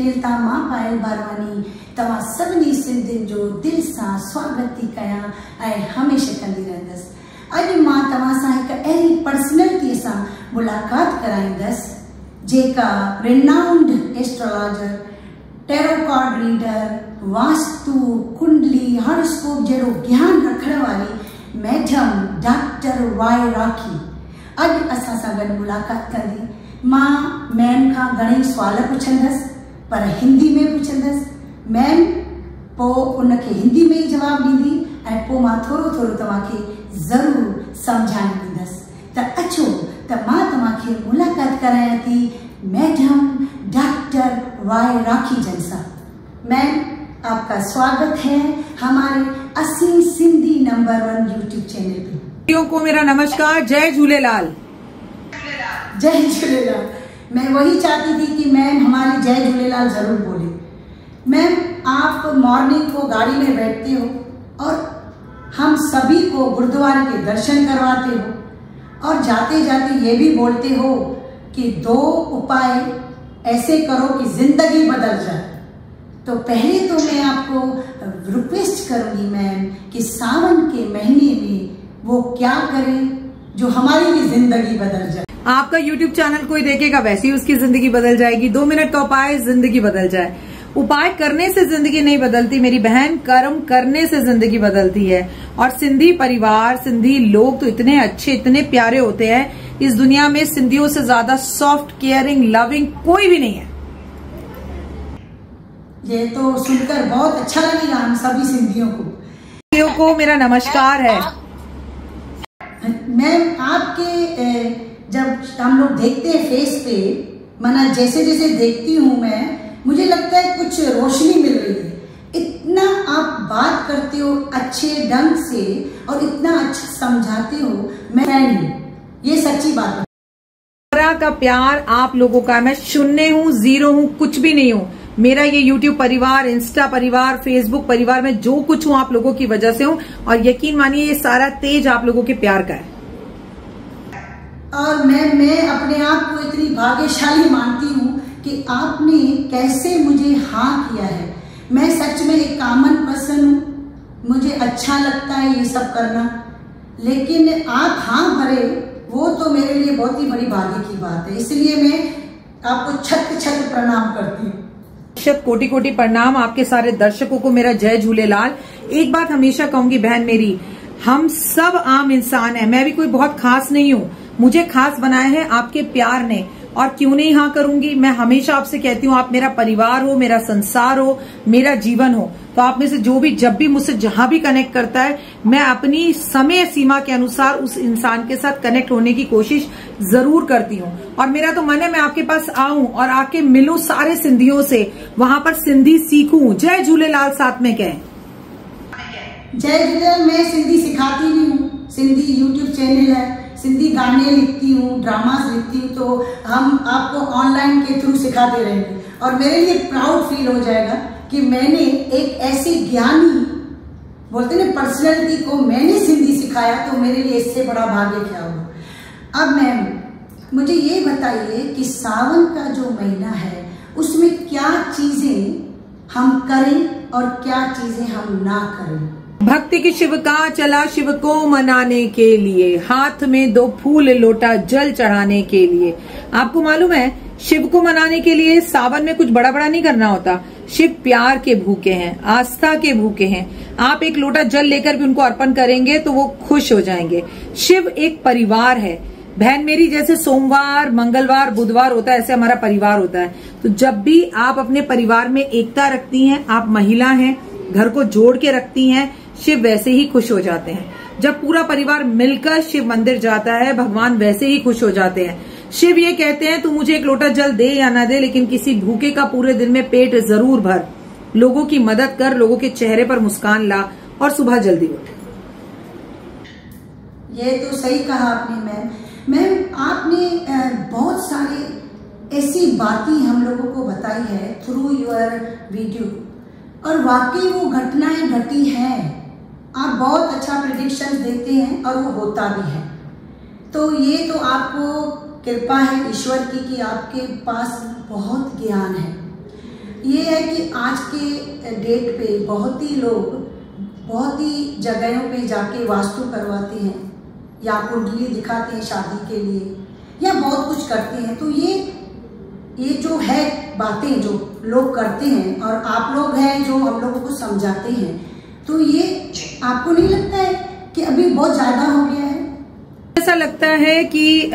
Channel ता मां पायल बारवानी तव्हां सभिनी सिंधियुनि जो दिल सां स्वागत थी कयां ऐं हमेशह कंदी रहंदसि। अॼु मां तव्हां सां हिकु अहिड़ी पर्सनैलिटीअ सां मुलाक़ात कराईंदसि जेका renowned astrologer, tarot card reader, vastu, कुंडली, हॉरोस्कोप जहिड़ो ज्ञान रखण वारी मैडम डॉक्टर वाई राखी अॼु असां सां गॾु मुलाक़ात कंदी। मां मैम खां घणेई सुवाल पुछंदसि, पर हिंदी में पुछंदसि। मैम पोइ उनखे हिंदी में ई जवाबु ॾींदी ऐं पोइ मां थोरो थोरो तव्हांखे ज़रूरु सम्झाइण ॾींदसि। त अचो त मां तव्हांखे मुलाक़ात करायां थी मैडम डॉक्टर वाई राखी जन सां। मैम, आपका स्वागत है हमारे असली सिंधी नंबर 1 यूट्यूब चैनल पे। को मेरा नमस्कार, जय झूलेलाल। जय झूलेलाल। मैं वही चाहती थी कि मैम हमारी जय झूलेलाल जरूर बोले। मैम, आप मॉर्निंग को गाड़ी में बैठते हो और हम सभी को गुरुद्वारे के दर्शन करवाते हो और जाते जाते ये भी बोलते हो कि 2 उपाय ऐसे करो कि जिंदगी बदल जाए। तो पहले तो मैं आपको रिक्वेस्ट करूंगी मैम कि सावन के महीने में वो क्या करें जो हमारी भी जिंदगी बदल जाए। आपका YouTube चैनल कोई देखेगा वैसे ही उसकी जिंदगी बदल जाएगी। 2 मिनट का उपाय, जिंदगी बदल जाए। उपाय करने से जिंदगी नहीं बदलती मेरी बहन, कर्म करने से जिंदगी बदलती है। और सिंधी परिवार, सिंधी लोग तो इतने अच्छे, इतने प्यारे होते हैं। इस दुनिया में सिंधियों से ज्यादा सॉफ्ट, केयरिंग, लविंग कोई भी नहीं है। ये तो सुनकर बहुत अच्छा लगेगा हम सभी सिंधियों को मेरा नमस्कार है। मैम, आपके जब हम लोग देखते हैं फेस पे, माना जैसे जैसे देखती हूँ मैं, मुझे लगता है कुछ रोशनी मिल रही है। इतना आप बात करते हो अच्छे ढंग से और इतना अच्छा समझाते हो, मैं फैन हूँ, ये सच्ची बात है। का प्यार आप लोगों का, मैं शून्य हूँ, 0 हूँ, कुछ भी नहीं हूँ। मेरा ये YouTube परिवार, इंस्टा परिवार, फेसबुक परिवार में जो कुछ हूँ आप लोगों की वजह से हूँ। और यकीन मानिए ये सारा तेज आप लोगों के प्यार का है। और मैं अपने आप को इतनी भाग्यशाली मानती हूँ कि आपने कैसे मुझे हाँ किया है। मैं सच में एक कॉमन पर्सन हूँ, मुझे अच्छा लगता है ये सब करना, लेकिन आप हाँ भरे वो तो मेरे लिए बहुत ही बड़ी भाग्य की बात है। इसलिए मैं आपको छत छत प्रणाम करती हूँ। कोटि कोटि प्रणाम आपके सारे दर्शकों को मेरा जय झूलेलाल। एक बात हमेशा कहूंगी बहन मेरी, हम सब आम इंसान हैं। मैं भी कोई बहुत खास नहीं हूँ, मुझे खास बनाया है आपके प्यार ने। और क्यों नहीं हाँ करूंगी, मैं हमेशा आपसे कहती हूँ आप मेरा परिवार हो, मेरा संसार हो, मेरा जीवन हो। तो आप में से जो भी जब भी मुझसे जहां भी कनेक्ट करता है, मैं अपनी समय सीमा के अनुसार उस इंसान के साथ कनेक्ट होने की कोशिश जरूर करती हूँ। और मेरा तो मन है मैं आपके पास आऊं और आके मिलूं सारे सिंधियों से, वहां पर सिंधी सीखूं। जय झूलेलाल साथ में कहें। जय झूलेलाल। मैं सिंधी सिखाती भी हूँ, सिंधी यूट्यूब चैनल है, सिंधी गाने लिखती हूँ, ड्रामास लिखती हूँ, तो हम आपको ऑनलाइन के थ्रू सिखाते रहेंगे। और मेरे लिए प्राउड फील हो जाएगा कि मैंने एक ऐसी ज्ञानी, बोलते ना पर्सनैलिटी को मैंने सिंधी सिखाया, तो मेरे लिए इससे बड़ा भाग्य क्या होगा। अब मैम मुझे ये बताइए कि सावन का जो महीना है उसमें क्या चीजें हम करें और क्या चीजें हम ना करें। भक्ति की शिव का चला शिव को मनाने के लिए, हाथ में 2 फूल लोटा जल चढ़ाने के लिए। आपको मालूम है शिव को मनाने के लिए सावन में कुछ बड़ा बड़ा नहीं करना होता। शिव प्यार के भूखे हैं, आस्था के भूखे हैं। आप एक लोटा जल लेकर भी उनको अर्पण करेंगे तो वो खुश हो जाएंगे। शिव एक परिवार है बहन मेरी, जैसे सोमवार, मंगलवार, बुधवार होता है, ऐसे हमारा परिवार होता है। तो जब भी आप अपने परिवार में एकता रखती हैं, आप महिला हैं, घर को जोड़ के रखती हैं, शिव वैसे ही खुश हो जाते हैं। जब पूरा परिवार मिलकर शिव मंदिर जाता है, भगवान वैसे ही खुश हो जाते हैं। शिव ये कहते हैं तू मुझे एक लोटा जल दे या ना दे, लेकिन किसी भूखे का पूरे दिन में पेट जरूर भर, लोगों की मदद कर, लोगों के चेहरे पर मुस्कान ला और सुबह जल्दी उठ। ये तो सही कहा आपने मैम। आपने बहुत सारे ऐसी बातें हम लोगों को बताई है थ्रू योर वीडियो, और वाकई वो घटनाएं घटी हैं। आप बहुत अच्छा प्रेडिक्शन देते हैं और वो होता भी है। तो ये तो आपको कृपा है ईश्वर की कि आपके पास बहुत ज्ञान है। ये है कि आज के डेट पे बहुत ही लोग बहुत ही जगहों पे जाके वास्तु करवाते हैं या कुंडली दिखाते हैं शादी के लिए या बहुत कुछ करते हैं। तो ये जो है बातें जो लोग करते हैं और आप लोग हैं जो हम लोगों को समझाते हैं, तो ये आपको नहीं लगता है कि अभी बहुत ज्यादा हो गया है? ऐसा लगता है कि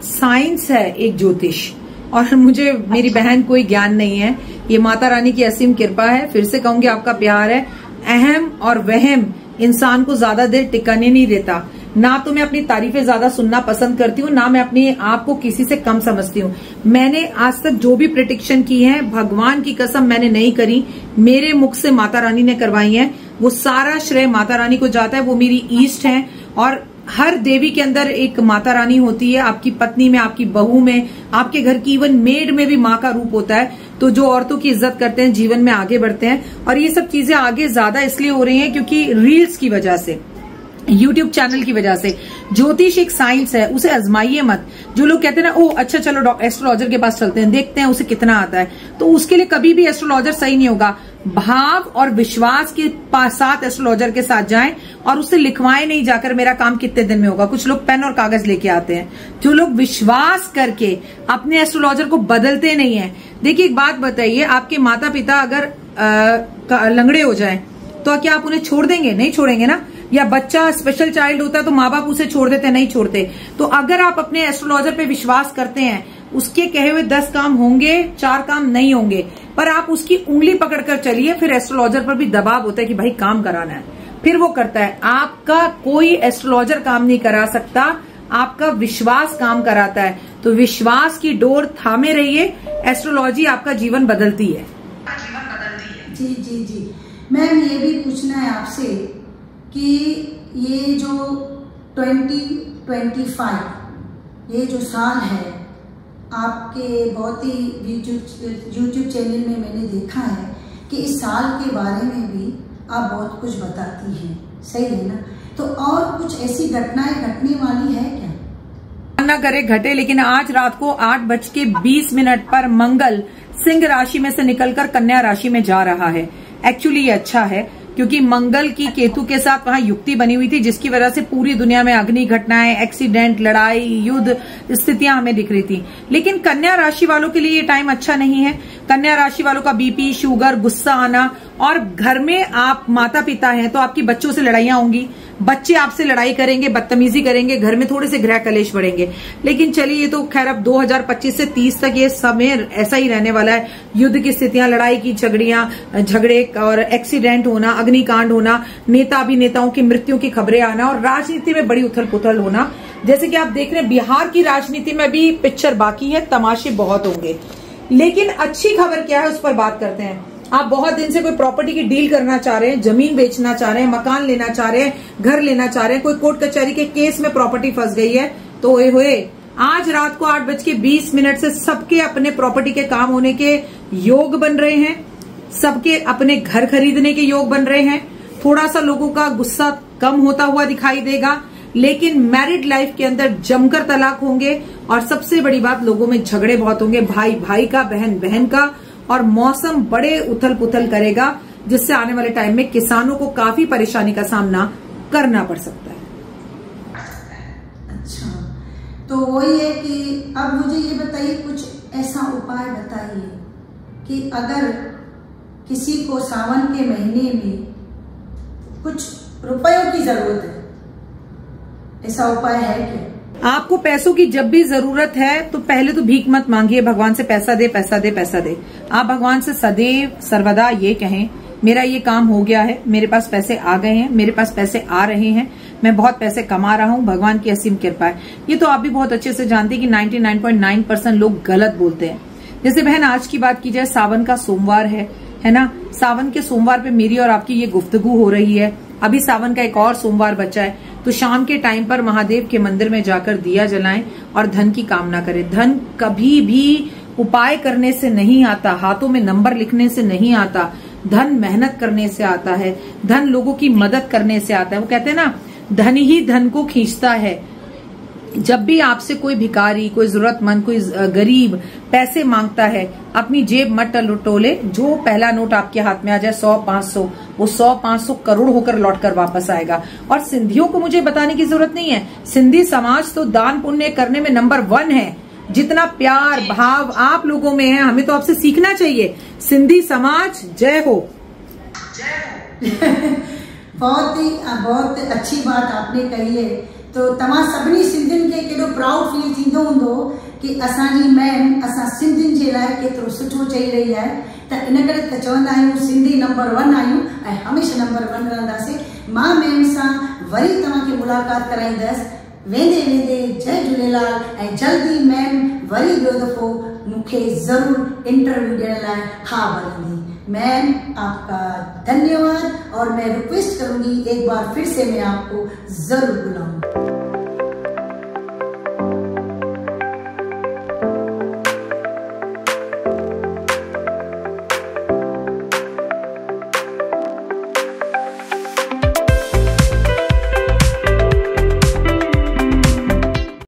साइंस है एक ज्योतिष, और मुझे मेरी बहन कोई ज्ञान नहीं है। ये माता रानी की असीम कृपा है। फिर से कहूंगी आपका प्यार है। अहम और वहम इंसान को ज्यादा देर टिकाने नहीं देता। ना तो मैं अपनी तारीफें ज्यादा सुनना पसंद करती हूँ, ना मैं अपने आप को किसी से कम समझती हूँ। मैंने आज तक जो भी प्रेडिक्शन की है, भगवान की कसम मैंने नहीं करी, मेरे मुख से माता रानी ने करवाई है। वो सारा श्रेय माता रानी को जाता है। वो मेरी ईष्ट है और हर देवी के अंदर एक माता रानी होती है। आपकी पत्नी में, आपकी बहू में, आपके घर की इवन मेड में भी माँ का रूप होता है। तो जो औरतों की इज्जत करते हैं जीवन में आगे बढ़ते हैं। और ये सब चीजें आगे ज्यादा इसलिए हो रही हैं क्योंकि रील्स की वजह से, यूट्यूब चैनल की वजह से। ज्योतिष एक साइंस है, उसे आजमाइए मत। जो लोग कहते हैं ना, ओ अच्छा चलो एस्ट्रोलॉजर के पास चलते हैं, देखते हैं उसे कितना आता है, तो उसके लिए कभी भी एस्ट्रोलॉजर सही नहीं होगा। भाव और विश्वास के साथ एस्ट्रोलॉजर के साथ जाएं और उससे लिखवाएं नहीं जाकर मेरा काम कितने दिन में होगा। कुछ लोग पेन और कागज लेके आते हैं। जो लोग विश्वास करके अपने एस्ट्रोलॉजर को बदलते नहीं है। देखिए एक बात बताइए, आपके माता पिता अगर लंगड़े हो जाएं तो क्या आप उन्हें छोड़ देंगे? नहीं छोड़ेंगे ना। या बच्चा स्पेशल चाइल्ड होता है तो माँ बाप उसे छोड़ देते हैं? नहीं छोड़ते। तो अगर आप अपने एस्ट्रोलॉजर पे विश्वास करते हैं, उसके कहे हुए 10 काम होंगे, 4 काम नहीं होंगे, पर आप उसकी उंगली पकड़कर चलिए। फिर एस्ट्रोलॉजर पर भी दबाव होता है कि भाई काम कराना है, फिर वो करता है। आपका कोई एस्ट्रोलॉजर काम नहीं करा सकता, आपका विश्वास काम कराता है। तो विश्वास की डोर थामे रहिए। एस्ट्रोलॉजी आपका जीवन बदलती है। जी जी जी। मैम ये भी पूछना है आपसे कि ये जो 2025 ये जो साल है, आपके बहुत ही यूट्यूब चैनल में मैंने देखा है कि इस साल के बारे में भी आप बहुत कुछ बताती हैं, सही है ना? तो और कुछ ऐसी घटनाएं घटने वाली है क्या? ना करे घटे, लेकिन आज रात को 8:20 पर मंगल सिंह राशि में से निकलकर कन्या राशि में जा रहा है। एक्चुअली ये अच्छा है क्योंकि मंगल की केतु के साथ वहां युक्ति बनी हुई थी, जिसकी वजह से पूरी दुनिया में अग्नि घटनाएं, एक्सीडेंट, लड़ाई, युद्ध स्थितियां हमें दिख रही थी। लेकिन कन्या राशि वालों के लिए ये टाइम अच्छा नहीं है। कन्या राशि वालों का बीपी, शुगर, गुस्सा आना, और घर में आप माता पिता हैं तो आपकी बच्चों से लड़ाइयां होंगी, बच्चे आपसे लड़ाई करेंगे, बदतमीजी करेंगे, घर में थोड़े से गृह कलेश बढ़ेंगे। लेकिन चलिए ये तो खैर अब 2025 से 30 तक ये समय ऐसा ही रहने वाला है। युद्ध की स्थितियां, लड़ाई की झगड़े और एक्सीडेंट होना, अग्निकांड होना, नेता अभिनेताओं की मृत्यु की खबरें आना और राजनीति में बड़ी उथल पुथल होना। जैसे कि आप देख रहे हैं बिहार की राजनीति में भी पिक्चर बाकी है, तमाशे बहुत होंगे। लेकिन अच्छी खबर क्या है उस पर बात करते हैं। आप बहुत दिन से कोई प्रॉपर्टी की डील करना चाह रहे हैं, जमीन बेचना चाह रहे हैं, मकान लेना चाह रहे हैं, घर लेना चाह रहे हैं, कोई कोर्ट कचहरी के केस में प्रॉपर्टी फंस गई है, तो होए आज रात को 8:20 से सबके अपने प्रॉपर्टी के काम होने के योग बन रहे हैं। सबके अपने घर खरीदने के योग बन रहे हैं। थोड़ा सा लोगों का गुस्सा कम होता हुआ दिखाई देगा, लेकिन मैरिड लाइफ के अंदर जमकर तलाक होंगे। और सबसे बड़ी बात, लोगों में झगड़े बहुत होंगे, भाई भाई का, बहन बहन का, और मौसम बड़े उथल पुथल करेगा, जिससे आने वाले टाइम में किसानों को काफी परेशानी का सामना करना पड़ सकता है। अच्छा, तो वही है कि अब मुझे ये बताइए, कुछ ऐसा उपाय बताइए कि अगर किसी को सावन के महीने में कुछ रुपयों की जरूरत है, ऐसा उपाय है क्या? आपको पैसों की जब भी जरूरत है तो पहले तो भीख मत मांगिए भगवान से, पैसा दे पैसा दे पैसा दे। आप भगवान से सदैव सर्वदा ये कहें, मेरा ये काम हो गया है, मेरे पास पैसे आ गए हैं, मेरे पास पैसे आ रहे हैं, मैं बहुत पैसे कमा रहा हूं, भगवान की असीम कृपा है। ये तो आप भी बहुत अच्छे से जानते हैं कि 99.9% लोग गलत बोलते हैं। जैसे बहन आज की बात की जाए, सावन का सोमवार है ना? सावन के सोमवार पे मेरी और आपकी ये गुफ्तगू हो रही है। अभी सावन का एक और सोमवार बचा है, तो शाम के टाइम पर महादेव के मंदिर में जाकर दिया जलाएं और धन की कामना करें। धन कभी भी उपाय करने से नहीं आता, हाथों में नंबर लिखने से नहीं आता। धन मेहनत करने से आता है, धन लोगों की मदद करने से आता है। वो कहते हैं ना, धन ही धन को खींचता है। जब भी आपसे कोई भिखारी, कोई जरूरतमंद, कोई गरीब पैसे मांगता है, अपनी जेब मत टटोले। जो पहला नोट आपके हाथ में आ जाए 100, 500, वो 100, 500 करोड़ होकर लौटकर वापस आएगा। और सिंधियों को मुझे बताने की जरूरत नहीं है, सिंधी समाज तो दान पुण्य करने में नंबर 1 है। जितना प्यार भाव आप लोगों में है, हमें तो आपसे सीखना चाहिए। सिंधी समाज जय हो। बहुत अच्छी बात आपने कही है। तो तव्हां सभिनी सिंधियुनि खे केॾो प्राउड फील थींदो हूंदो कि असांजी मैम असां सिंधियुनि जे लाइ केतिरो सुठो चई रही आहे। त इन करे त चवंदा आहियूं सिंधी नंबर 1 आहियूं ऐं हमेशह नंबर 1 रहंदासीं। मां मैम सां वरी तव्हांखे मुलाक़ात कराईंदसि वेंदे वेंदे। जय झूलेलाल। ऐं जल्दी मैम वरी ॿियो दफ़ो मूंखे ज़रूर इंटरव्यू ॾियण लाइ हा भरींदी। मैम आपका धन्यवाद और मैं रिक्वेस्ट करूंगी एक बार फिर से मैं आपको जरूर बुलाऊं।